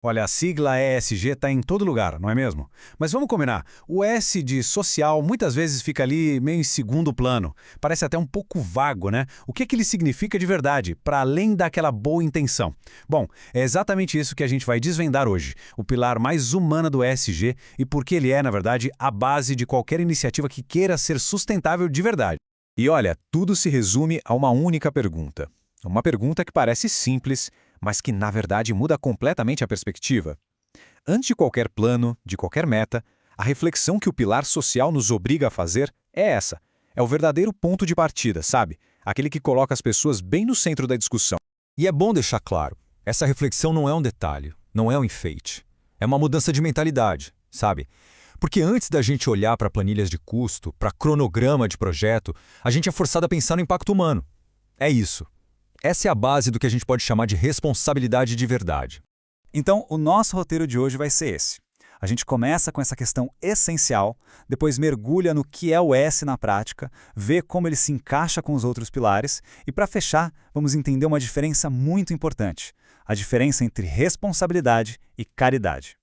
Olha, a sigla ESG está em todo lugar, não é mesmo? Mas vamos combinar, o S de social muitas vezes fica ali meio em segundo plano. Parece até um pouco vago, né? O que ele significa de verdade, para além daquela boa intenção? Bom, é exatamente isso que a gente vai desvendar hoje. O pilar mais humano do ESG e por que ele é, na verdade, a base de qualquer iniciativa que queira ser sustentável de verdade. E olha, tudo se resume a uma única pergunta. Uma pergunta que parece simples, mas que, na verdade, muda completamente a perspectiva. Antes de qualquer plano, de qualquer meta, a reflexão que o pilar social nos obriga a fazer é essa. É o verdadeiro ponto de partida, sabe? Aquele que coloca as pessoas bem no centro da discussão. E é bom deixar claro, essa reflexão não é um detalhe, não é um enfeite. É uma mudança de mentalidade, sabe? Porque antes da gente olhar para planilhas de custo, para cronograma de projeto, a gente é forçado a pensar no impacto humano. É isso. Essa é a base do que a gente pode chamar de responsabilidade de verdade. Então, o nosso roteiro de hoje vai ser esse. A gente começa com essa questão essencial, depois mergulha no que é o S na prática, vê como ele se encaixa com os outros pilares e, para fechar, vamos entender uma diferença muito importante, a diferença entre responsabilidade e caridade.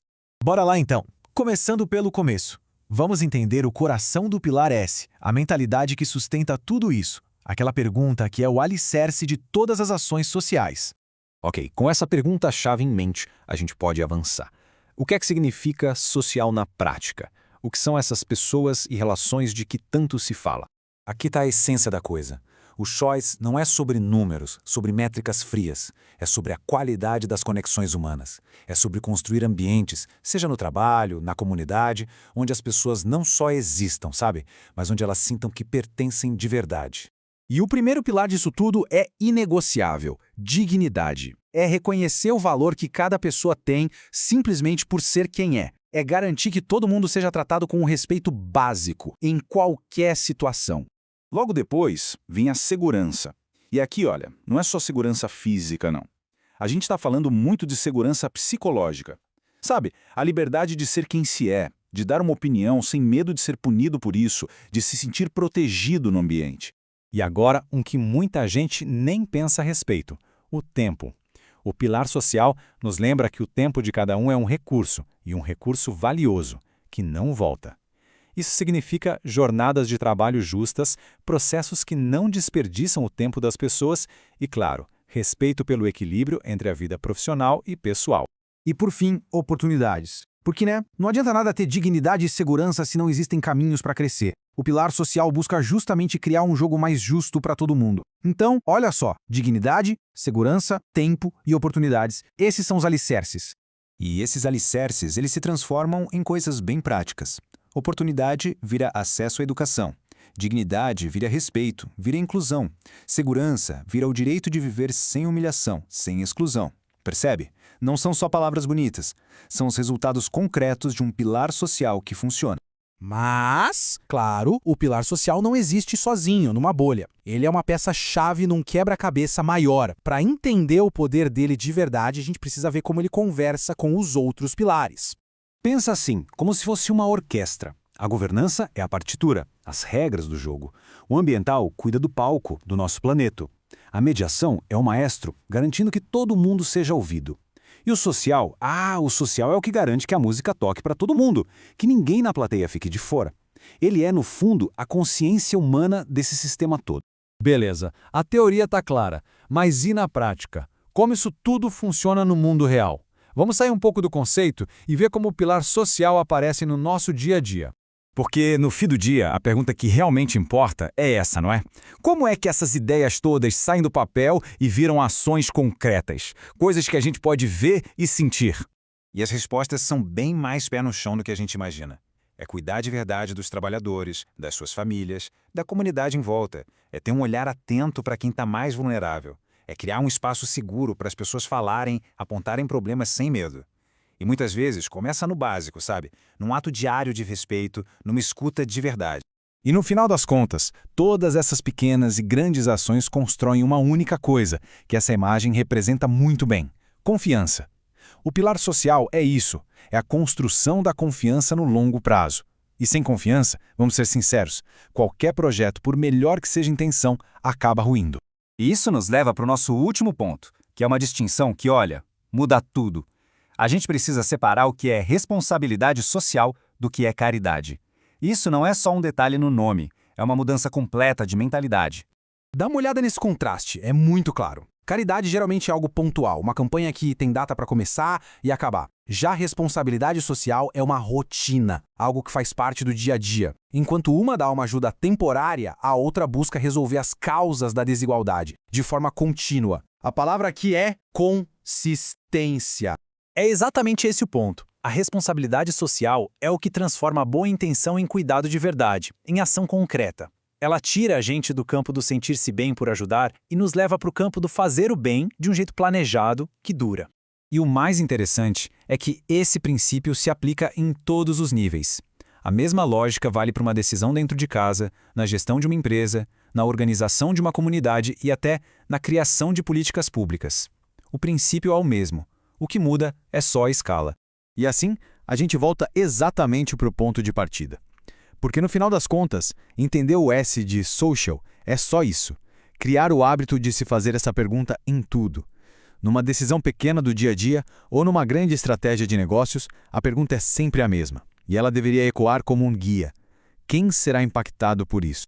Bora lá então, começando pelo começo. Vamos entender o coração do pilar S, a mentalidade que sustenta tudo isso. Aquela pergunta que é o alicerce de todas as ações sociais. Ok, com essa pergunta-chave em mente, a gente pode avançar. O que é que significa social na prática? O que são essas pessoas e relações de que tanto se fala? Aqui está a essência da coisa. O choice não é sobre números, sobre métricas frias. É sobre a qualidade das conexões humanas. É sobre construir ambientes, seja no trabalho, na comunidade, onde as pessoas não só existam, sabe? Mas onde elas sintam que pertencem de verdade. E o primeiro pilar disso tudo é inegociável: dignidade. É reconhecer o valor que cada pessoa tem simplesmente por ser quem é. É garantir que todo mundo seja tratado com um respeito básico, em qualquer situação. Logo depois, vem a segurança. E aqui, olha, não é só segurança física, não. A gente está falando muito de segurança psicológica. Sabe, a liberdade de ser quem se é, de dar uma opinião sem medo de ser punido por isso, de se sentir protegido no ambiente. E agora, um que muita gente nem pensa a respeito: o tempo. O pilar social nos lembra que o tempo de cada um é um recurso, e um recurso valioso, que não volta. Isso significa jornadas de trabalho justas, processos que não desperdiçam o tempo das pessoas e, claro, respeito pelo equilíbrio entre a vida profissional e pessoal. E por fim, oportunidades. Porque, não adianta nada ter dignidade e segurança se não existem caminhos para crescer. O pilar social busca justamente criar um jogo mais justo para todo mundo. Então, olha só, dignidade, segurança, tempo e oportunidades. Esses são os alicerces. E esses alicerces, eles se transformam em coisas bem práticas. Oportunidade vira acesso à educação. Dignidade vira respeito, vira inclusão. Segurança vira o direito de viver sem humilhação, sem exclusão. Percebe? Não são só palavras bonitas. São os resultados concretos de um pilar social que funciona. Mas, claro, o pilar social não existe sozinho, numa bolha. Ele é uma peça-chave num quebra-cabeça maior. Para entender o poder dele de verdade, a gente precisa ver como ele conversa com os outros pilares. Pensa assim, como se fosse uma orquestra. A governança é a partitura, as regras do jogo. O ambiental cuida do palco, do nosso planeta. A mediação é o maestro, garantindo que todo mundo seja ouvido. E o social? O social é o que garante que a música toque para todo mundo, que ninguém na plateia fique de fora. Ele é, no fundo, a consciência humana desse sistema todo. Beleza, a teoria está clara, mas e na prática? Como isso tudo funciona no mundo real? Vamos sair um pouco do conceito e ver como o pilar social aparece no nosso dia a dia. Porque, no fim do dia, a pergunta que realmente importa é essa, não é? Como é que essas ideias todas saem do papel e viram ações concretas? Coisas que a gente pode ver e sentir. E as respostas são bem mais pé no chão do que a gente imagina. É cuidar de verdade dos trabalhadores, das suas famílias, da comunidade em volta. É ter um olhar atento para quem está mais vulnerável. É criar um espaço seguro para as pessoas falarem, apontarem problemas sem medo. E muitas vezes começa no básico, sabe? Num ato diário de respeito, numa escuta de verdade. E no final das contas, todas essas pequenas e grandes ações constroem uma única coisa, que essa imagem representa muito bem: confiança. O pilar social é isso, é a construção da confiança no longo prazo. E sem confiança, vamos ser sinceros, qualquer projeto, por melhor que seja a intenção, acaba ruindo. E isso nos leva para o nosso último ponto, que é uma distinção que, olha, muda tudo. A gente precisa separar o que é responsabilidade social do que é caridade. Isso não é só um detalhe no nome, é uma mudança completa de mentalidade. Dá uma olhada nesse contraste, é muito claro. Caridade geralmente é algo pontual, uma campanha que tem data para começar e acabar. Já responsabilidade social é uma rotina, algo que faz parte do dia a dia. Enquanto uma dá uma ajuda temporária, a outra busca resolver as causas da desigualdade, de forma contínua. A palavra aqui é consistência. É exatamente esse o ponto. A responsabilidade social é o que transforma a boa intenção em cuidado de verdade, em ação concreta. Ela tira a gente do campo do sentir-se bem por ajudar e nos leva para o campo do fazer o bem de um jeito planejado, que dura. E o mais interessante é que esse princípio se aplica em todos os níveis. A mesma lógica vale para uma decisão dentro de casa, na gestão de uma empresa, na organização de uma comunidade e até na criação de políticas públicas. O princípio é o mesmo. O que muda é só a escala. E assim, a gente volta exatamente para o ponto de partida. Porque no final das contas, entender o S de social é só isso. Criar o hábito de se fazer essa pergunta em tudo. Numa decisão pequena do dia a dia ou numa grande estratégia de negócios, a pergunta é sempre a mesma. E ela deveria ecoar como um guia. Quem será impactado por isso?